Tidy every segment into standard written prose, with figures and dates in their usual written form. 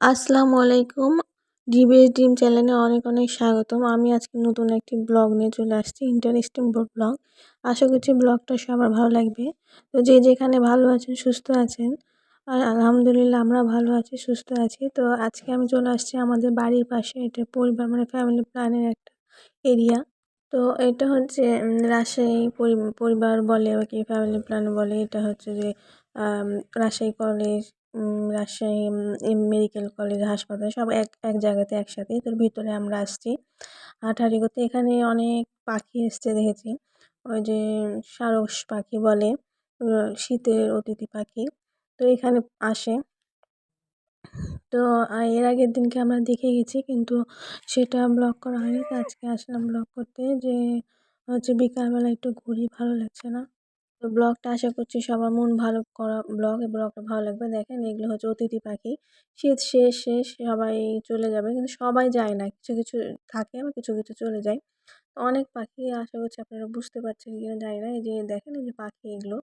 আসসালামু আলাইকুম। DBS dream চ্যানেলে অনেক অনেক স্বাগতম। আমি আজকে নতুন একটি ব্লগ নিয়ে চলে আসছি, ইন্টারেস্টিং ব্লগ। আশা করছি ব্লগটা সবার ভালো লাগবে। তো যে যেখানে ভালো আছেন, সুস্থ আছেন, আর আলহামদুলিল্লাহ আমরা ভালো আছি, সুস্থ আছি। তো আজকে আমি চলে আসছি আমাদের বাড়ির পাশে, এটা পরিবার মানে ফ্যামিলি প্ল্যানের একটা এরিয়া। তো এটা হচ্ছে রাজশাহী পরিবার বলে কি ফ্যামিলি প্ল্যান বলে। এটা হচ্ছে যে আম Rajshahi college, Rajshahi medical college, হাসপাতাল সব এক এক জায়গাতে একসাথে। তোর ভিতরে আমরা আসছি হাঁটাহাঁটি করতে। এখানে অনেক পাখি এসছে দেখেছি। ওই যে সারস পাখি বলে, শীতের অতিথি পাখি। তো এখানে আসে। তো এর আগের দিনকে আমরা দেখে গেছি, কিন্তু সেটা ব্লগ করা হয়নি। তো আজকে আসলাম ব্লগ করতে, যে হচ্ছে বিকালবেলা একটু ঘুরি, ভালো লাগছে না। তো ব্লগটা আশা করছি সবার মন ভালো করা ব্লগ, এই ব্লগটা ভালো লাগবে। দেখেন এগুলো হচ্ছে অতিথি পাখি। শীত শেষ সবাই চলে যাবে, কিন্তু সবাই যায় না, কিছু কিছু থাকে আবার কিছু কিছু চলে যায়। তো অনেক পাখি, আশা করছি আপনারা বুঝতে পারছেন কিনা জানি না। এই যে দেখেন, এই যে পাখি, এগুলো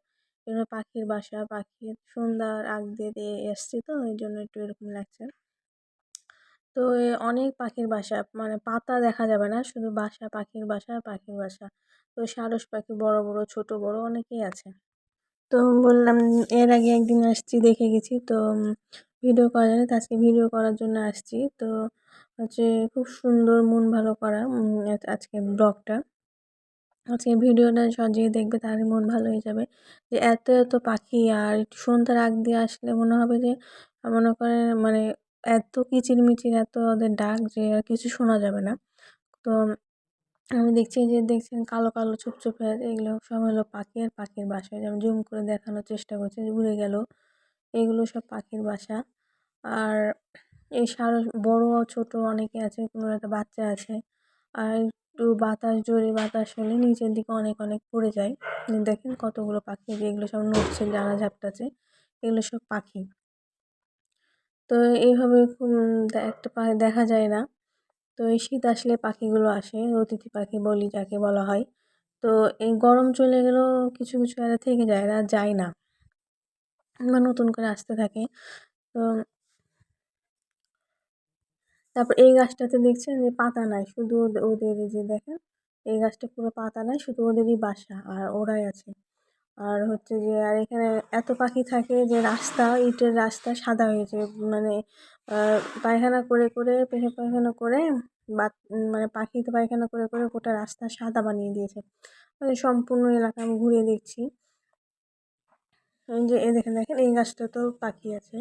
পাখির বাসা। পাখির সন্ধ্যার আগ দিয়ে এসছি, তো এই জন্য একটু এরকম লাগছে। তো অনেক পাখির বাসা, মানে পাতা দেখা যাবে না, শুধু বাসা, পাখির বাসা, পাখির বাসা। তো সারস পাখি বড় বড়, ছোট বড় অনেকেই আছে। তো বললাম, এর আগে একদিন আসছি, দেখে গেছি। তো ভিডিও করা যায় না, তো আজকে ভিডিও করার জন্য আসছি। তো হচ্ছে খুব সুন্দর, মন ভালো করা আজকে ব্লগটা। আজকে ভিডিওটা সাজিয়ে দেখবে, তাহলে মন ভালো হয়ে যাবে। যে এত এত পাখি, আর একটু সন্ধ্যার আগ দিয়ে আসলে মনে হবে যে মনে করে মানে এত কিচিরমিচির, এত ওদের ডাক যে আর কিছু শোনা যাবে না। তো আমি দেখছি যে দেখছেন কালো কালো ছোপ এগুলো সব হলো পাখি, আর পাখির বাসা। যেমন জুম করে দেখানোর চেষ্টা করছি, যে উড়ে গেল। এগুলো সব পাখির বাসা। আর এই সারা বড় ছোট অনেকে আছে, কোনো একটা বাচ্চা আছে। আর একটু জোরে বাতাস হলে নিচের দিকে অনেক অনেক পড়ে যায়। দেখেন কতগুলো পাখি, যেগুলো সব নড়ছে, ডানা ঝাপটাচ্ছে, এগুলো সব পাখি। তো এইভাবে একটা পাখি দেখা যায় না। তো এই শীত আসলে পাখিগুলো আসে, অতিথি পাখি বলি যাকে বলা হয়। তো এই গরম চলে গেলেও কিছু কিছু এরা থেকে যায়, এরা যায় না বা নতুন করে আসতে থাকে। তো তারপর এই গাছটাতে দেখছেন যে পাতা নাই, শুধু ওদের এই যে দেখেন, এই গাছটা পুরো পাতা নাই, শুধু ওদেরই বাসা আর ওরাই আছে। আর হচ্ছে যে আর এখানে এত পাখি থাকে যে রাস্তা, ইটের রাস্তা সাদা হয়েছে, মানে পায়খানা করে করে, পেশাব পায়খানা করে, মানে পাখিতে পায়খানা করে করে গোটা রাস্তা সাদা বানিয়ে দিয়েছে। মানে সম্পূর্ণ এলাকা আমি ঘুরে দেখছি। এই যে দেখেন দেখেন, এই গাছটা তো পাখি আছে,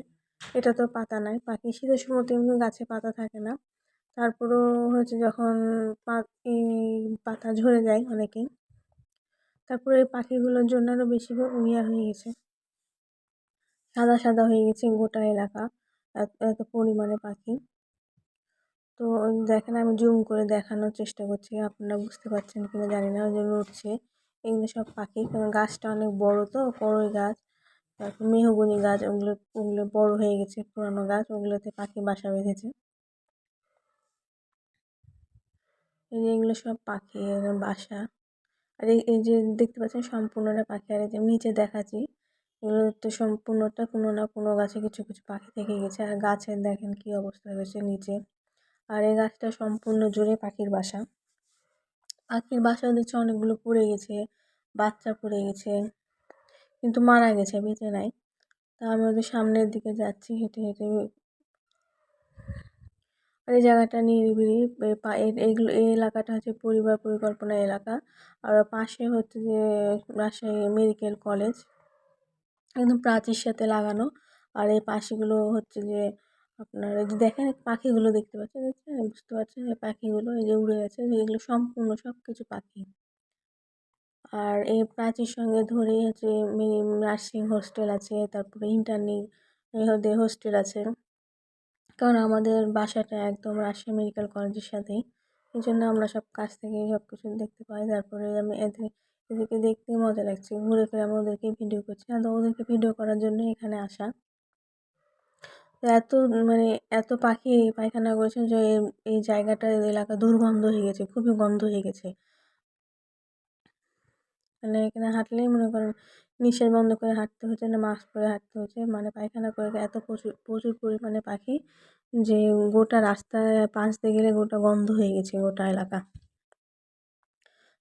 এটা তো পাতা নাই। পাখি শীতের সময় তো এমনি গাছে পাতা থাকে না। তারপরেও হচ্ছে যখন এই পাতা ঝরে যায় অনেকেই, তারপরে এই পাখিগুলোর জন্য আরও বেশি ইয়ে হয়ে গেছে, সাদা সাদা হয়ে গেছে গোটা এলাকা, এত এত পরিমাণে পাখি। তো দেখেন, আমি জুম করে দেখানোর চেষ্টা করছি, আপনারা বুঝতে পারছেন কিনা জানি না। ওই যে উঠছে, এগুলো সব পাখি। কারণ গাছটা অনেক বড়, তো বড়ই গাছ। তারপর মেহগনি গাছ, ওগুলো ওগুলো বড় হয়ে গেছে, পুরানো গাছ, ওগুলোতে পাখি বাসা বেঁধেছে। এই যে এগুলো সব পাখি বাসা। আর এই যে দেখতে পাচ্ছেন সম্পূর্ণটা পাখি। আর এই যে নিচে দেখাচ্ছি, এগুলো তো সম্পূর্ণটা কোনো না কোনো গাছে কিছু কিছু পাখি থেকে গেছে। আর গাছের দেখেন কি অবস্থা হয়েছে নিচে। আর এই গাছটা সম্পূর্ণ জুড়ে পাখির বাসা। পাখির বাসাও দেখছি অনেকগুলো পড়ে গেছে, বাচ্চা পড়ে গেছে, কিন্তু মারা গেছে, বেঁচে নাই। তা আমি ওদের সামনের দিকে যাচ্ছি হেঁটে হেঁটে। আর এই জায়গাটা নিরিবিলি, এইগুলো, এই এলাকাটা হচ্ছে পরিবার পরিকল্পনা এলাকা। আর পাশে হচ্ছে যে রাজশাহী মেডিকেল কলেজ, একদম প্রাচীর সাথে লাগানো। আর এই পাশেগুলো হচ্ছে যে আপনার এই যে দেখেন পাখিগুলো দেখতে পাচ্ছেন, দেখছেন, বুঝতে পারছেন, এই পাখিগুলো এই যে উড়ে গেছে, এগুলো সম্পূর্ণ সব কিছু পাখি। আর এই প্রাচীর সঙ্গে ধরেই হচ্ছে নার্সিং হোস্টেল আছে, তারপরে ইন্টার্নি হোস্টেল আছে। কারণ আমাদের বাসাটা একদম রাজশাহী মেডিকেল কলেজের সাথেই, এই জন্য আমরা সব কাছ থেকে সব কিছু দেখতে পাই। তারপরে আমি এদেরকে দেখতে মজা লাগছে, ঘুরে ফিরে আমি ওদেরকে ভিডিও করছি। আর ওদেরকে ভিডিও করার জন্য এখানে আসা। তো এত মানে এত পাখি পায়খানা করেছে যে এই জায়গাটা, এলাকা দুর্গন্ধ হয়ে গেছে, খুবই গন্ধ হয়ে গেছে। মানে এখানে হাঁটলেই মনে করেন নিঃশ্বাস বন্ধ করে হাঁটতে হচ্ছে, না মাস্ক পরে হাঁটতে হচ্ছে, মানে পায়খানা করে এত প্রচুর প্রচুর পরিমাণে পাখি। যে গোটা রাস্তায় পাশ দিয়ে গেলে গোটা গন্ধ হয়ে গেছে গোটা এলাকা।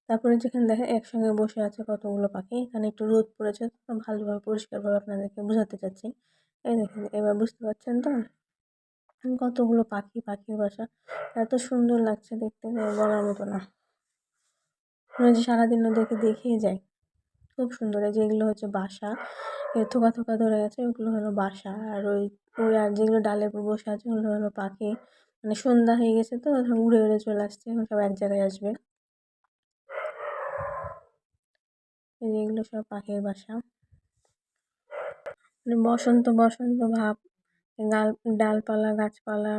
তারপরে যেখানে দেখেন একসঙ্গে বসে আছে কতগুলো পাখি, এখানে একটু রোদ পড়েছে তো ভালোভাবে পরিষ্কারভাবে আপনাদেরকে বোঝাতে চাচ্ছি। এই দেখেন, এবার বুঝতে পারছেন তো কতগুলো পাখি, পাখির বাসা এত সুন্দর লাগছে দেখতে যে বলার মতো না। মনে হচ্ছে সারাদিন ওদেরকে দেখেই যায়, খুব সুন্দর। এই যে এগুলো হচ্ছে বাসা, থোকা থোকা ধরে গেছে, ওগুলো হলো বাসা। আর ওই ওই আর যেগুলো ডালের উপর বসে আছে ওগুলো হলো পাখি। মানে সন্ধ্যা হয়ে গেছে তো উড়ে উড়ে চলে আসছে, এখন সব এক জায়গায় আসবে। এই যে এগুলো সব পাখির বাসা, মানে বসন্ত বসন্ত ভাব, ডালপালা গাছপালা,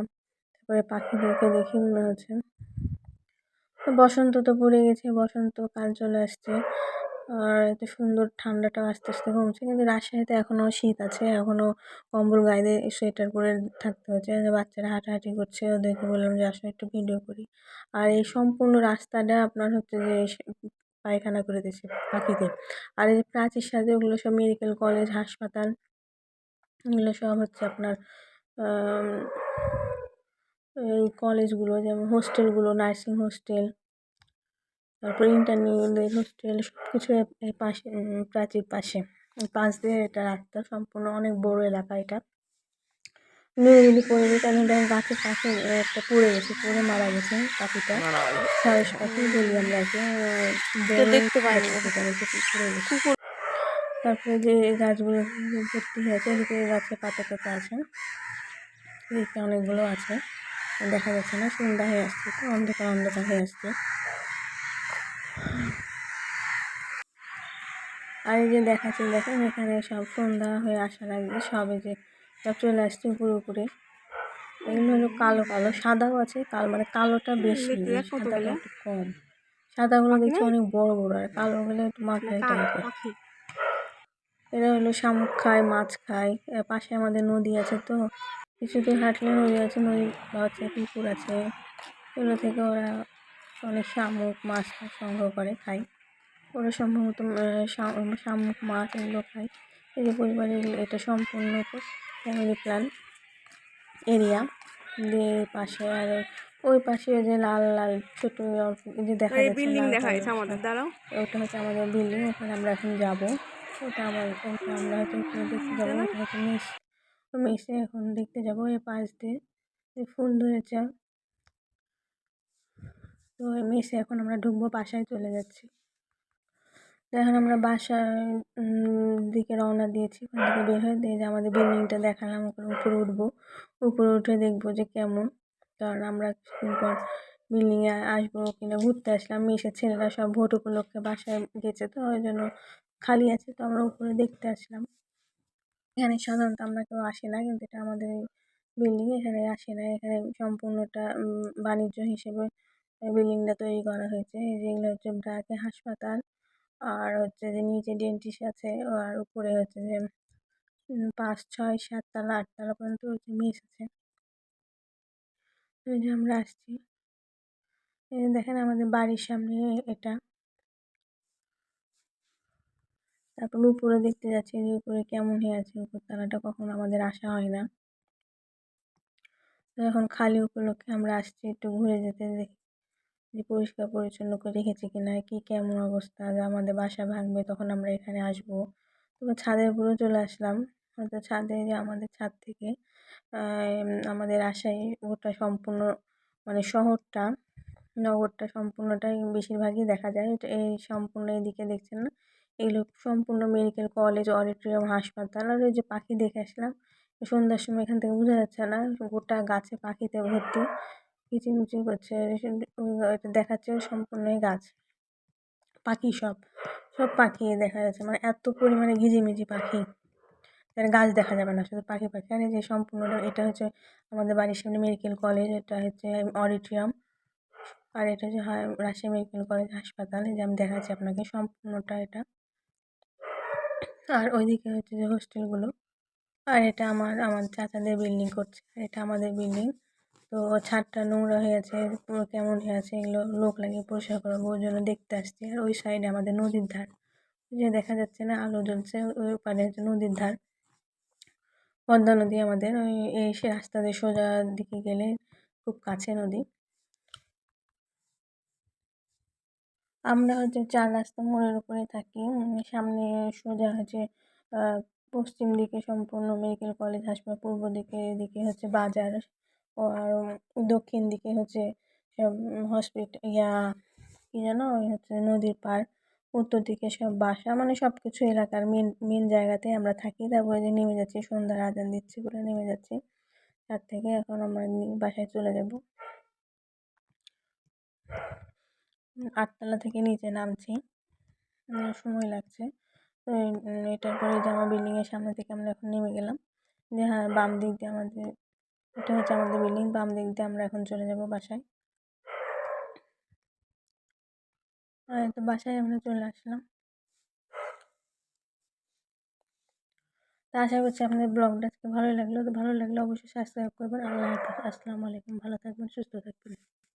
তারপরে পাখিদেরকে দেখে মনে হচ্ছে বসন্ত তো পড়ে গেছে, বসন্ত কাল চলে আসছে। আর এত সুন্দর ঠান্ডাটা আস্তে আস্তে কমছে, কিন্তু রাজশাহীতে এখনও শীত আছে, এখনও কম্বল গায়ে দিয়ে সোয়েটার পরে থাকতে হচ্ছে। যে বাচ্চারা হাঁটাহাঁটি করছে, ওদেরকে বললাম যে আসলে একটু ভিডিও করি। আর এই সম্পূর্ণ রাস্তাটা আপনার হচ্ছে যে পায়খানা করে দিয়েছে পাখিদের। আর এই যে প্রাচীর সাথে ওগুলো সব মেডিকেল কলেজ হাসপাতাল, এগুলো সব হচ্ছে আপনার এই কলেজগুলো, যেমন হোস্টেলগুলো, নার্সিং হোস্টেল, তারপর ইন্টারমিডিয়েট হোস্টেল, সব কিছু এই পাশে, প্রাচীর পাশে পাশ দিয়ে এটা রাস্তা সম্পূর্ণ, অনেক বড় এলাকা এটা। নিরিবিলি পরিবেশ। আমি দেখেন গাছের পাশে একটা পড়ে গেছে, পড়ে মারা গেছে পাখিটা, সারস পাখি বলি আমরা একে, দেখতে পাইনি পড়ে গেছে। তারপরে যে গাছগুলো ভর্তি হয়েছে, এদিকে গাছে পাতা টাতা আছে, এদিকে অনেকগুলো আছে, দেখা যাচ্ছে না, সন্ধ্যা হয়ে আসছে তো অন্ধকার অন্ধকার হয়ে আসছে। আর এই যে দেখাচ্ছি দেখেন, এখানে সব সন্ধ্যা হয়ে আসার আগে সব এই যে সব চলে আসছে উপরে উপরে। এগুলো হলো কালো কালো, সাদাও আছে, কালো মানে কালোটা বেশি, সাদাটা একটু কম। সাদাগুলো দেখছি অনেক বড় বড়, আর কালোগুলো একটু মাঝারি টাইপের। এরা হলো শামুক খায়, মাছ খায়। পাশে আমাদের নদী আছে তো, কিছু দূর হাঁটলে নদী আছে, নদী আছে, পুকুর আছে, এগুলো থেকে ওরা অনেক শামুক মাছ সংগ্রহ করে খায়। ওরা সম্ভবত শামুক মাছ এগুলো খায়। এই যে পরিবারের এটা সম্পূর্ণ ফ্যামিলি প্ল্যান এরিয়া দিয়ে পাশে, আর ওই পাশে যে লাল লাল ছোট যে দেখা যাচ্ছে ওটা হচ্ছে আমাদের বিল্ডিং, ওখানে আমরা এখন যাবো। ওটা আমরা হয়তো ওখানে দেখতে যাবো, ওটা হচ্ছে মেসে এখন দেখতে যাবো। এই পাশ দিয়ে ফুল ধরেছে, তো মেসে এখন আমরা ঢুকবো, বাসায় চলে যাচ্ছি। তো এখন আমরা বাসার দিকে রওনা দিয়েছি, ওখান থেকে বের হয়ে দিয়ে যে আমাদের বিল্ডিংটা দেখালাম, ওখানে উপরে উঠবো, উপরে উঠে দেখবো যে কেমন। কারণ আমরা কিছুদিন পর বিল্ডিংয়ে আসবো কিনা ঘুরতে আসলাম, মেসের ছেলেরা সব ভোট উপলক্ষে বাসায় গেছে, তো ওই জন্য খালি আছে, তো আমরা উপরে দেখতে আসলাম। এখানে সাধারণত আমরা কেউ আসি না, কিন্তু এটা আমাদের বিল্ডিং, এখানে আসি না। এখানে সম্পূর্ণটা বাণিজ্য হিসেবে বিল্ডিংটা তৈরি করা হয়েছে। যেগুলো হচ্ছে ব্র্যাকে হাসপাতাল, আর হচ্ছে যে নিচে ডেন্টিস্ট আছে, আর উপরে হচ্ছে যে 5, 6, 7 তলা 8 তলা পর্যন্ত হচ্ছে মেস আছে। ওই যে আমরা আসছি, দেখেন আমাদের বাড়ির সামনে এটা। তারপর উপরে দেখতে যাচ্ছি যে উপরে কেমন হয়ে আছে, উপর তলাটা কখনো আমাদের আসা হয় না। তো এখন খালি উপলক্ষে আমরা আসছি একটু ঘুরে যেতে, দেখি যে পরিষ্কার পরিচ্ছন্ন করে রেখেছে কিনা, কি কেমন অবস্থা, যে আমাদের বাসা ভাঙবে তখন আমরা এখানে আসবো। তো ছাদের উপরে চলে আসলাম, হয়তো ছাদে, যে আমাদের ছাদ থেকে আমাদের আশায় ওটা সম্পূর্ণ, মানে শহরটা, নগরটা সম্পূর্ণটাই বেশিরভাগই দেখা যায়। এটা এই সম্পূর্ণ এদিকে দেখছেন না, এগুলো সম্পূর্ণ মেডিকেল কলেজ, অডিটোরিয়াম, হাসপাতাল। আর ওই যে পাখি দেখে আসলাম সন্ধ্যার সময়, এখান থেকে বোঝা যাচ্ছে না, গোটা গাছে পাখিতে ভর্তি, কিচিমিচি করছে, এটা দেখাচ্ছে সম্পূর্ণই গাছ, পাখি সব সব পাখি দেখা যাচ্ছে, মানে এত পরিমাণে ঘিজিমিজি পাখি, গাছ দেখা যাবে না, শুধু পাখি পাখি। আর এই যে সম্পূর্ণটা, এটা হচ্ছে আমাদের বাড়ির সামনে মেডিকেল কলেজ, এটা হচ্ছে অডিটোরিয়াম, আর এটা হচ্ছে রাজশাহী মেডিকেল কলেজ হাসপাতাল। এই যে আমি দেখাচ্ছি আপনাকে সম্পূর্ণটা এটা। আর ওইদিকে হচ্ছে যে হোস্টেলগুলো। আর এটা আমার চাচাদের বিল্ডিং করছে, এটা আমাদের বিল্ডিং। তো ছাদটা নোংরা হয়ে আছে, পুরো কেমন হয়ে আছে, এগুলো লোক লাগিয়ে পরিষ্কার করবো, ওই জন্য দেখতে আসছি। আর ওই সাইডে আমাদের নদীর ধার, যে দেখা যাচ্ছে না আলো জ্বলছে, ওই পারে হচ্ছে নদীর ধার। পদ্মা নদী আমাদের ওই এই সে রাস্তা দিয়ে সোজা দিকে গেলে খুব কাছে নদী। আমরা হচ্ছে ৪ রাস্তা মোড়ের উপরে থাকি। সামনে সোজা হচ্ছে পশ্চিম দিকে সম্পূর্ণ মেডিকেল কলেজ হাসপাতাল, পূর্ব দিকে এদিকে হচ্ছে বাজার, আর দক্ষিণ দিকে হচ্ছে সব কী যেন ওই হচ্ছে নদীর পাড়, উত্তর দিকে সব বাসা, মানে সব কিছু এলাকার মেন মেন জায়গাতে আমরা থাকি। তারপরে যে নেমে যাচ্ছি, সন্ধ্যার আজান দিচ্ছে বলে নেমে যাচ্ছি। তার থেকে এখন আমরা বাসায় চলে যাব। 8তলা থেকে নিচে নামছি, সময় লাগছে। তো এটার পরে যে আমার বিল্ডিংয়ের সামনে থেকে আমরা এখন নেমে গেলাম। যে হ্যাঁ, বাম দিক দিয়ে আমাদের, এটা হচ্ছে আমাদের বিল্ডিং, বাম দিক দিয়ে আমরা এখন চলে যাব বাসায়। তো বাসায় আমরা চলে আসলাম। তো আশা করছি আপনাদের ব্লগটা আজকে ভালো লাগলো। তো ভালো লাগলে অবশ্যই সাবস্ক্রাইব করবেন। আল্লাহ হাফেজ, আসসালামু আলাইকুম। ভালো থাকবেন, সুস্থ থাকবেন।